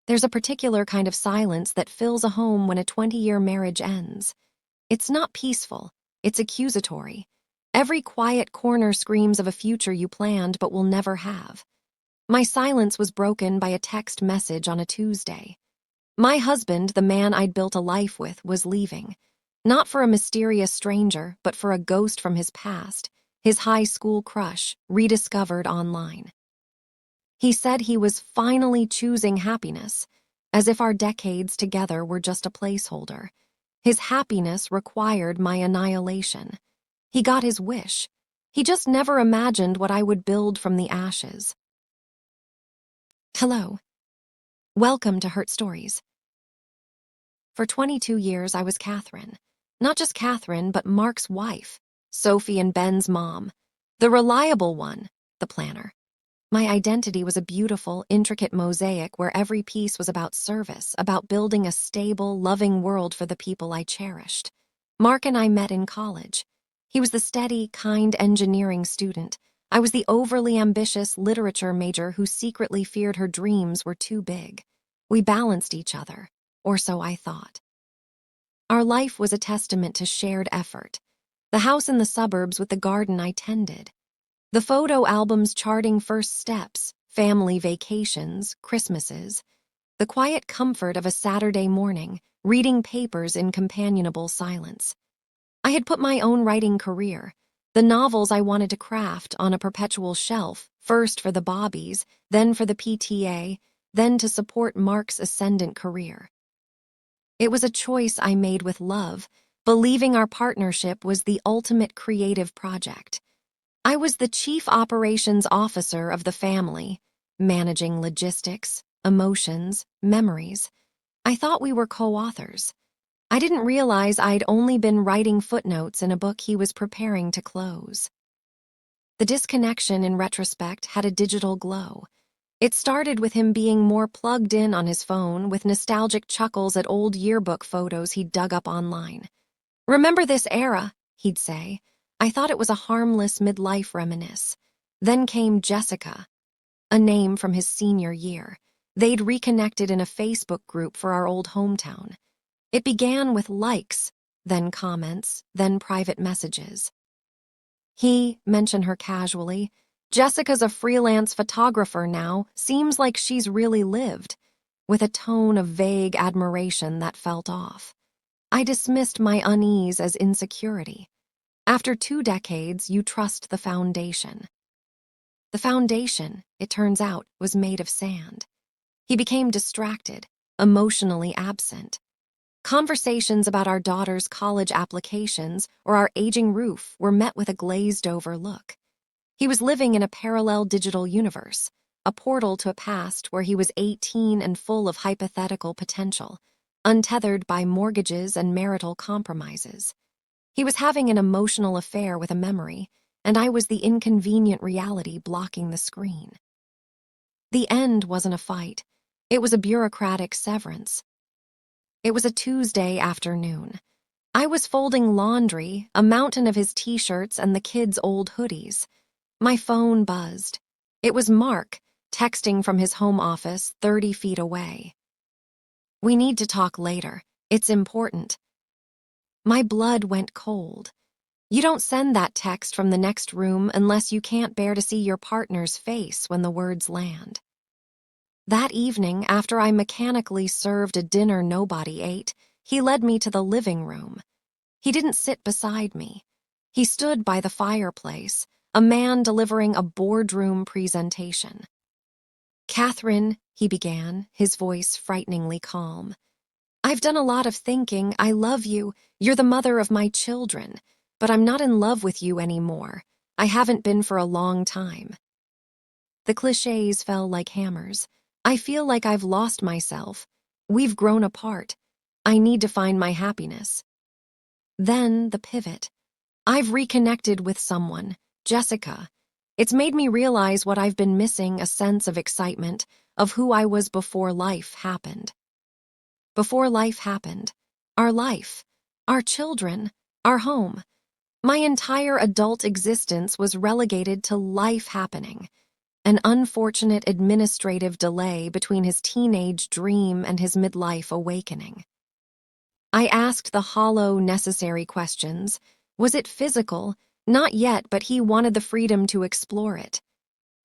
There's a particular kind of silence that fills a home when a 20-year marriage ends. It's not peaceful, it's accusatory. Every quiet corner screams of a future you planned but will never have. My silence was broken by a text message on a Tuesday. My husband, the man I'd built a life with, was leaving. Not for a mysterious stranger, but for a ghost from his past, his high school crush, rediscovered online. He said he was finally choosing happiness, as if our decades together were just a placeholder. His happiness required my annihilation. He got his wish. He just never imagined what I would build from the ashes. Hello. Welcome to Hurt Stories. For 22 years, I was Catherine. Not just Catherine, but Mark's wife, Sophie and Ben's mom. The reliable one, the planner. My identity was a beautiful, intricate mosaic where every piece was about service, about building a stable, loving world for the people I cherished. Mark and I met in college. He was the steady, kind engineering student. I was the overly ambitious literature major who secretly feared her dreams were too big. We balanced each other, or so I thought. Our life was a testament to shared effort. The house in the suburbs with the garden I tended. The photo albums charting first steps, family vacations, Christmases. The quiet comfort of a Saturday morning, reading papers in companionable silence. I had put my own writing career, the novels I wanted to craft, on a perpetual shelf, first for the Bobbies, then for the PTA, then to support Mark's ascendant career. It was a choice I made with love, believing our partnership was the ultimate creative project. I was the chief operations officer of the family, managing logistics, emotions, memories. I thought we were co-authors. I didn't realize I'd only been writing footnotes in a book he was preparing to close. The disconnection, in retrospect, had a digital glow. It started with him being more plugged in on his phone, with nostalgic chuckles at old yearbook photos he'd dug up online. "Remember this era," he'd say. I thought it was a harmless midlife reminisce. Then came Jessica, a name from his senior year. They'd reconnected in a Facebook group for our old hometown. It began with likes, then comments, then private messages. He mentioned her casually. "Jessica's a freelance photographer now, seems like she's really lived," with a tone of vague admiration that felt off. I dismissed my unease as insecurity. After 2 decades, you trust the foundation. The foundation, it turns out, was made of sand. He became distracted, emotionally absent. Conversations about our daughter's college applications or our aging roof were met with a glazed-over look. He was living in a parallel digital universe, a portal to a past where he was 18 and full of hypothetical potential, untethered by mortgages and marital compromises. He was having an emotional affair with a memory, and I was the inconvenient reality blocking the screen. The end wasn't a fight. It was a bureaucratic severance. It was a Tuesday afternoon. I was folding laundry, a mountain of his t-shirts and the kids' old hoodies. My phone buzzed. It was Mark, texting from his home office 30 feet away. "We need to talk later. It's important." My blood went cold. You don't send that text from the next room unless you can't bear to see your partner's face when the words land. That evening, after I mechanically served a dinner nobody ate, he led me to the living room. He didn't sit beside me. He stood by the fireplace, a man delivering a boardroom presentation. "Catherine," he began, his voice frighteningly calm. "I've done a lot of thinking. I love you. You're the mother of my children. But I'm not in love with you anymore. I haven't been for a long time." The clichés fell like hammers. I feel like I've lost myself. We've grown apart. I need to find my happiness. Then the pivot. I've reconnected with someone, Jessica. It's made me realize what I've been missing, a sense of excitement, of who I was before life happened. Before life happened. Our life. Our children. Our home. My entire adult existence was relegated to life happening. an unfortunate administrative delay between his teenage dream and his midlife awakening. I asked the hollow, necessary questions. Was it physical? Not yet, but he wanted the freedom to explore it.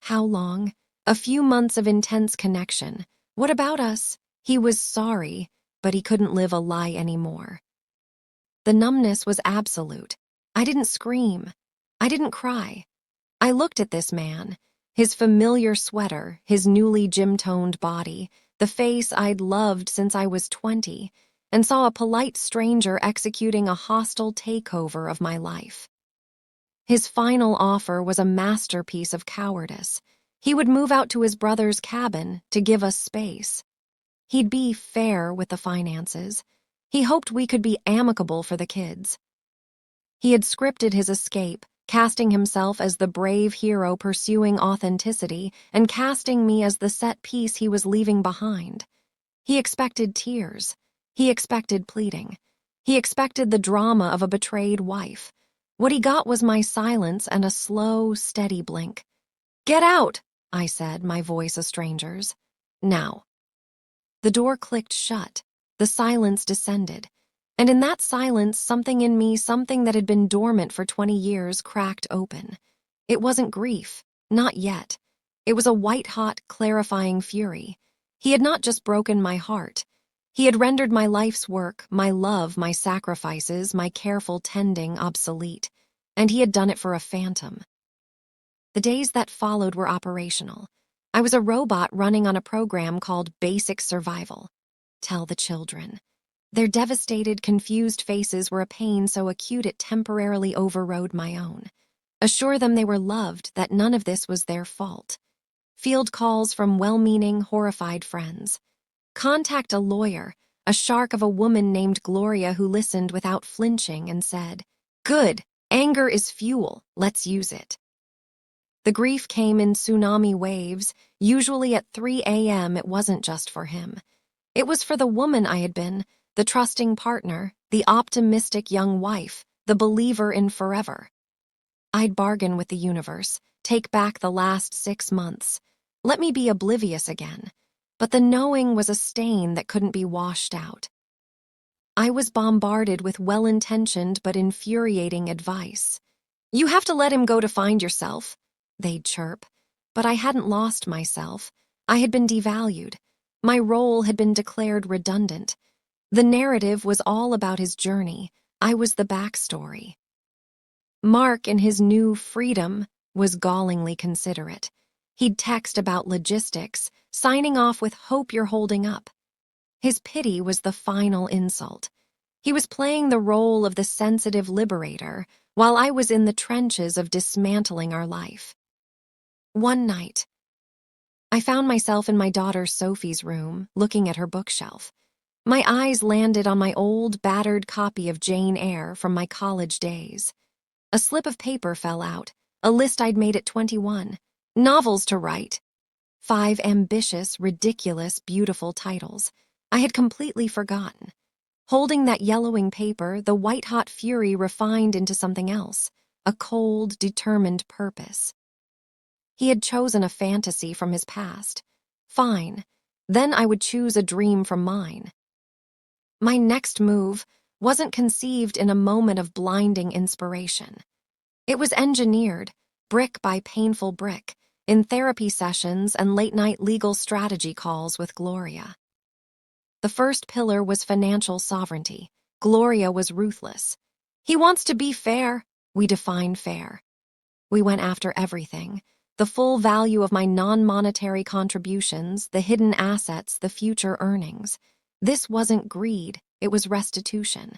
How long? A few months of intense connection. What about us? He was sorry, but he couldn't live a lie anymore. The numbness was absolute. I didn't scream. I didn't cry. I looked at this man, his familiar sweater, his newly gym-toned body, the face I'd loved since I was 20, and saw a polite stranger executing a hostile takeover of my life. His final offer was a masterpiece of cowardice. He would move out to his brother's cabin to give us space. He'd be fair with the finances. He hoped we could be amicable for the kids. He had scripted his escape, casting himself as the brave hero pursuing authenticity and casting me as the set piece he was leaving behind. He expected tears. He expected pleading. He expected the drama of a betrayed wife. What he got was my silence and a slow, steady blink. "Get out," I said, my voice a stranger's. "Now." The door clicked shut. The silence descended. And in that silence, something in me, something that had been dormant for 20 years, cracked open. It wasn't grief. Not yet. It was a white-hot, clarifying fury. He had not just broken my heart. He had rendered my life's work, my love, my sacrifices, my careful tending obsolete. And he had done it for a phantom. The days that followed were operational. I was a robot running on a program called Basic Survival. Tell the children. Their devastated, confused faces were a pain so acute it temporarily overrode my own. Assure them they were loved, that none of this was their fault. Field calls from well-meaning, horrified friends. Contact a lawyer, a shark of a woman named Gloria who listened without flinching and said, "Good, anger is fuel, let's use it." The grief came in tsunami waves. Usually at 3 a.m. It wasn't just for him. It was for the woman I had been, the trusting partner, the optimistic young wife, the believer in forever. I'd bargain with the universe, take back the last 6 months. Let me be oblivious again. But the knowing was a stain that couldn't be washed out. I was bombarded with well-intentioned but infuriating advice. "You have to let him go to find yourself," they'd chirp. But I hadn't lost myself. I had been devalued. My role had been declared redundant. The narrative was all about his journey. I was the backstory. Mark, in his new freedom, was gallingly considerate. He'd text about logistics, signing off with "hope you're holding up." His pity was the final insult. He was playing the role of the sensitive liberator, while I was in the trenches of dismantling our life. One night, I found myself in my daughter Sophie's room, looking at her bookshelf. My eyes landed on my old, battered copy of Jane Eyre from my college days. A slip of paper fell out, a list I'd made at 21. Novels to write. 5 ambitious, ridiculous, beautiful titles. I had completely forgotten. Holding that yellowing paper, the white-hot fury refined into something else, a cold, determined purpose. He had chosen a fantasy from his past. Fine. Then I would choose a dream from mine. My next move wasn't conceived in a moment of blinding inspiration. It was engineered, brick by painful brick, in therapy sessions and late-night legal strategy calls with Gloria. The first pillar was financial sovereignty. Gloria was ruthless. "He wants to be fair." We defined fair. We went after everything. The full value of my non-monetary contributions, the hidden assets, the future earnings. This wasn't greed, it was restitution.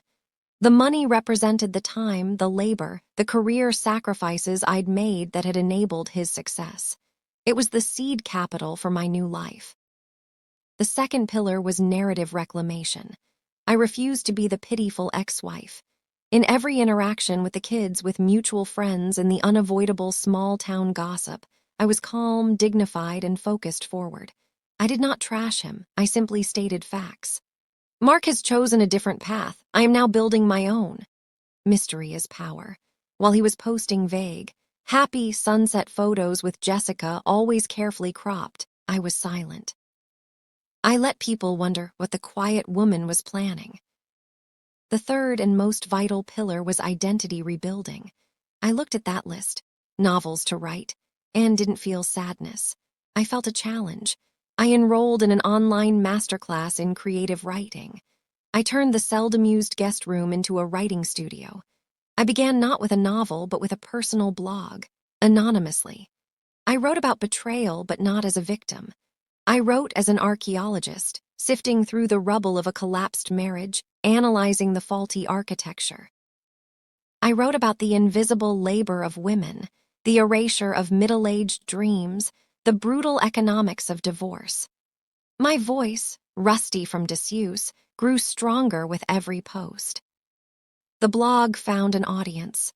The money represented the time, the labor, the career sacrifices I'd made that had enabled his success. It was the seed capital for my new life. The second pillar was narrative reclamation. I refused to be the pitiful ex-wife. In every interaction with the kids, with mutual friends, and the unavoidable small-town gossip, I was calm, dignified, and focused forward. I did not trash him, I simply stated facts. "Mark has chosen a different path. I am now building my own." Mystery is power. While he was posting vague, Happy sunset photos with Jessica, always carefully cropped. I was silent. I let people wonder what the quiet woman was planning. The third and most vital pillar was identity rebuilding. I looked at that list, novels to write, and didn't feel sadness. I felt a challenge. I enrolled in an online masterclass in creative writing. I turned the seldom-used guest room into a writing studio. I began not with a novel, but with a personal blog, anonymously. I wrote about betrayal, but not as a victim. I wrote as an archaeologist, sifting through the rubble of a collapsed marriage, analyzing the faulty architecture. I wrote about the invisible labor of women, the erasure of middle-aged dreams, the brutal economics of divorce. My voice, rusty from disuse, grew stronger with every post. The blog found an audience.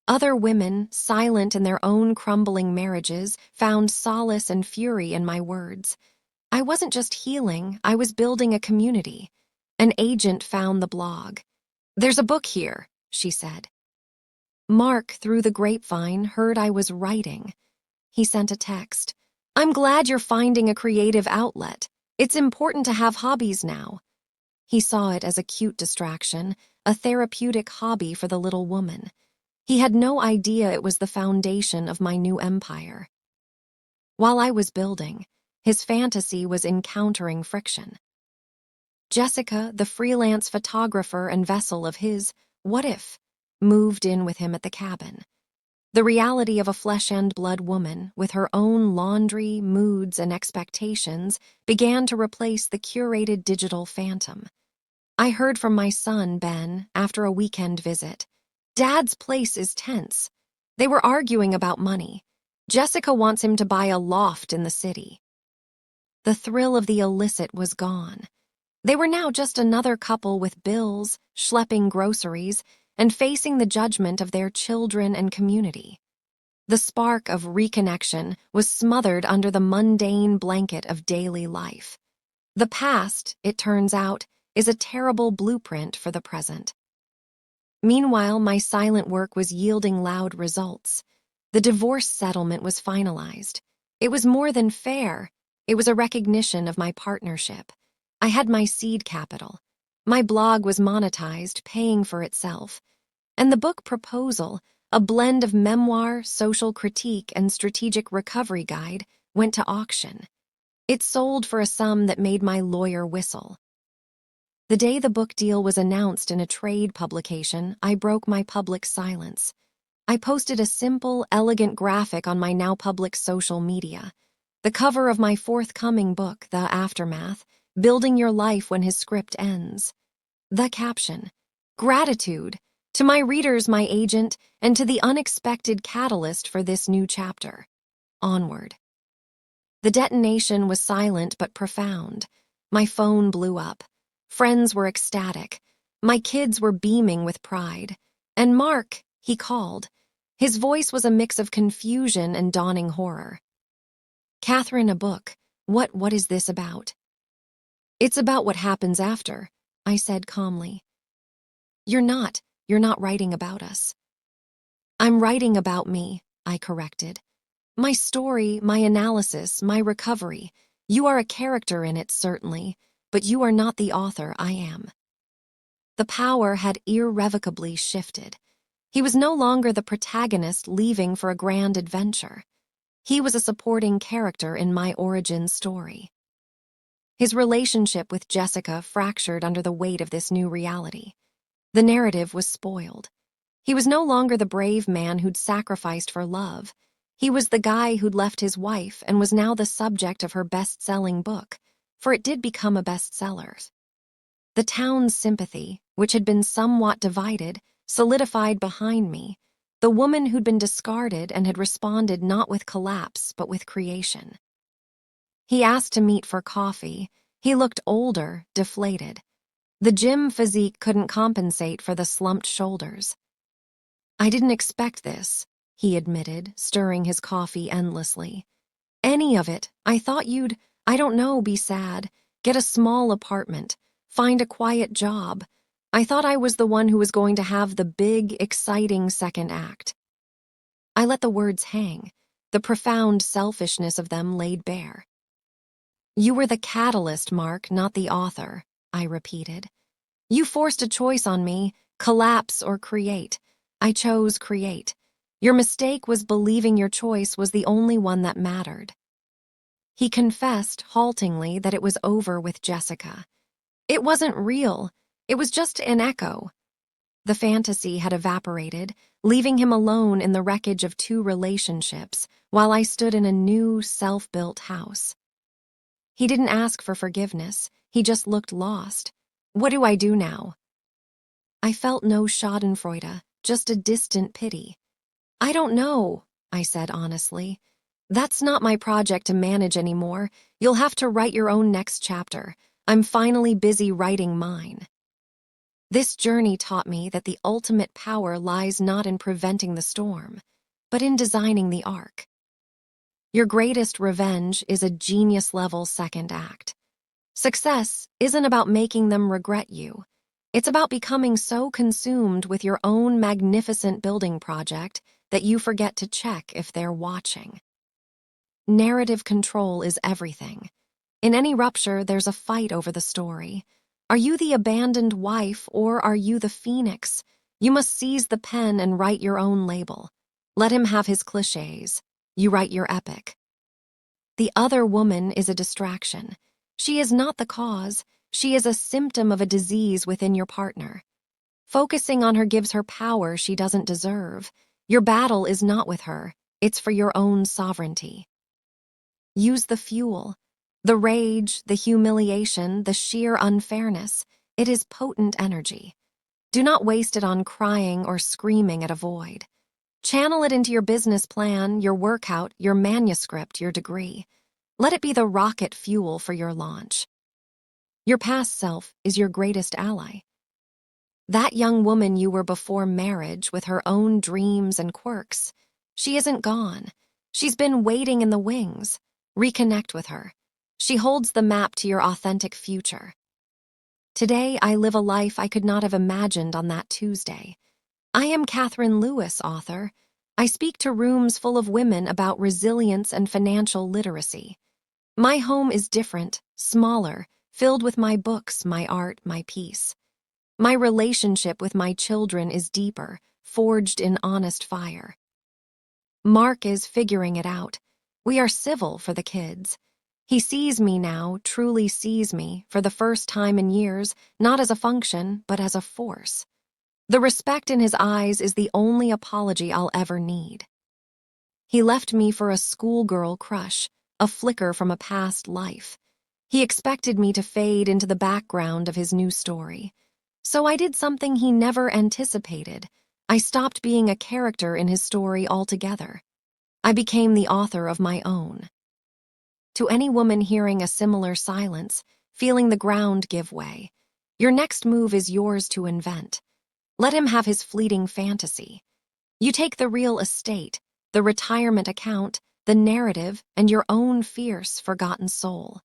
Other women, silent in their own crumbling marriages, found solace and fury in my words. I wasn't just healing, I was building a community. An agent found the blog. "There's a book here," she said. Mark, through the grapevine, heard I was writing. He sent a text. "I'm glad you're finding a creative outlet. It's important to have hobbies now." He saw it as a cute distraction, a therapeutic hobby for the little woman. He had no idea it was the foundation of my new empire. While I was building, his fantasy was encountering friction. Jessica, the freelance photographer and vessel of his what if, moved in with him at the cabin. The reality of a flesh and blood woman, with her own laundry, moods, and expectations, began to replace the curated digital phantom. I heard from my son, Ben, after a weekend visit. "Dad's place is tense. They were arguing about money. Jessica wants him to buy a loft in the city." The thrill of the illicit was gone. They were now just another couple with bills, schlepping groceries, and facing the judgment of their children and community. The spark of reconnection was smothered under the mundane blanket of daily life. The past, it turns out, is a terrible blueprint for the present. Meanwhile, my silent work was yielding loud results. The divorce settlement was finalized. It was more than fair. It was a recognition of my partnership. I had my seed capital. My blog was monetized, paying for itself. And the book proposal, a blend of memoir, social critique, and strategic recovery guide, went to auction. It sold for a sum that made my lawyer whistle. The day the book deal was announced in a trade publication, I broke my public silence. I posted a simple, elegant graphic on my now public social media. The cover of my forthcoming book, The Aftermath, Building Your Life When His Script Ends. The caption, "Gratitude to my readers, my agent, and to the unexpected catalyst for this new chapter. Onward." The detonation was silent but profound. My phone blew up. Friends were ecstatic. My kids were beaming with pride. And Mark, he called. His voice was a mix of confusion and dawning horror. "Catherine, a book. What is this about?" "It's about what happens after," I said calmly. You're not writing about us." "I'm writing about me," I corrected. "My story, my analysis, my recovery. You are a character in it, certainly, but you are not the author. I am." The power had irrevocably shifted. He was no longer the protagonist leaving for a grand adventure. He was a supporting character in my origin story. His relationship with Jessica fractured under the weight of this new reality. The narrative was spoiled. He was no longer the brave man who'd sacrificed for love. He was the guy who'd left his wife and was now the subject of her best-selling book, for it did become a bestseller. The town's sympathy, which had been somewhat divided, solidified behind me, the woman who'd been discarded and had responded not with collapse but with creation. He asked to meet for coffee. He looked older, deflated. The gym physique couldn't compensate for the slumped shoulders. "I didn't expect this," he admitted, stirring his coffee endlessly. "Any of it. I thought you'd, I don't know, be sad, get a small apartment, find a quiet job. I thought I was the one who was going to have the big, exciting second act." I let the words hang, the profound selfishness of them laid bare. You were the catalyst, Mark, not the author, I repeated. You forced a choice on me, collapse or create. I chose create. Your mistake was believing your choice was the only one that mattered. He confessed, haltingly, that it was over with Jessica. It wasn't real. It was just an echo. The fantasy had evaporated, leaving him alone in the wreckage of 2 relationships, while I stood in a new, self-built house. He didn't ask for forgiveness. He just looked lost. What do I do now? I felt no schadenfreude, just a distant pity. I don't know, I said honestly. That's not my project to manage anymore. You'll have to write your own next chapter. I'm finally busy writing mine. This journey taught me that the ultimate power lies not in preventing the storm, but in designing the arc. Your greatest revenge is a genius-level second act. Success isn't about making them regret you. It's about becoming so consumed with your own magnificent building project that you forget to check if they're watching. Narrative control is everything. In any rupture, there's a fight over the story. Are you the abandoned wife or are you the phoenix? You must seize the pen and write your own label. Let him have his cliches. You write your epic. The other woman is a distraction. She is not the cause. She is a symptom of a disease within your partner. Focusing on her gives her power she doesn't deserve. Your battle is not with her. It's for your own sovereignty. Use the fuel. The rage, the humiliation, the sheer unfairness. It is potent energy. Do not waste it on crying or screaming at a void. Channel it into your business plan, your workout, your manuscript, your degree. Let it be the rocket fuel for your launch. Your past self is your greatest ally. That young woman you were before marriage with her own dreams and quirks, she isn't gone. She's been waiting in the wings. Reconnect with her. She holds the map to your authentic future. Today, I live a life I could not have imagined on that Tuesday. I am Catherine Lewis, author. I speak to rooms full of women about resilience and financial literacy. My home is different, smaller, filled with my books, my art, my peace. My relationship with my children is deeper, forged in honest fire. Mark is figuring it out. We are civil for the kids. He sees me now, truly sees me, for the first time in years, not as a function, but as a force. The respect in his eyes is the only apology I'll ever need. He left me for a schoolgirl crush, a flicker from a past life. He expected me to fade into the background of his new story. So I did something he never anticipated. I stopped being a character in his story altogether. I became the author of my own. To any woman hearing a similar silence, feeling the ground give way, your next move is yours to invent. Let him have his fleeting fantasy. You take the real estate, the retirement account, the narrative, and your own fierce, forgotten soul.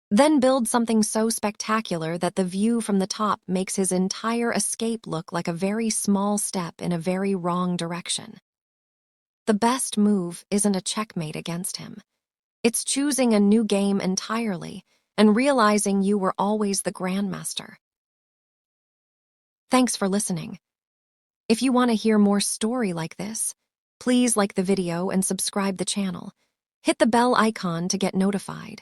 Then build something so spectacular that the view from the top makes his entire escape look like a very small step in a very wrong direction. The best move isn't a checkmate against him. It's choosing a new game entirely and realizing you were always the grandmaster. Thanks for listening. If you want to hear more story like this, please like the video and subscribe the channel. Hit the bell icon to get notified.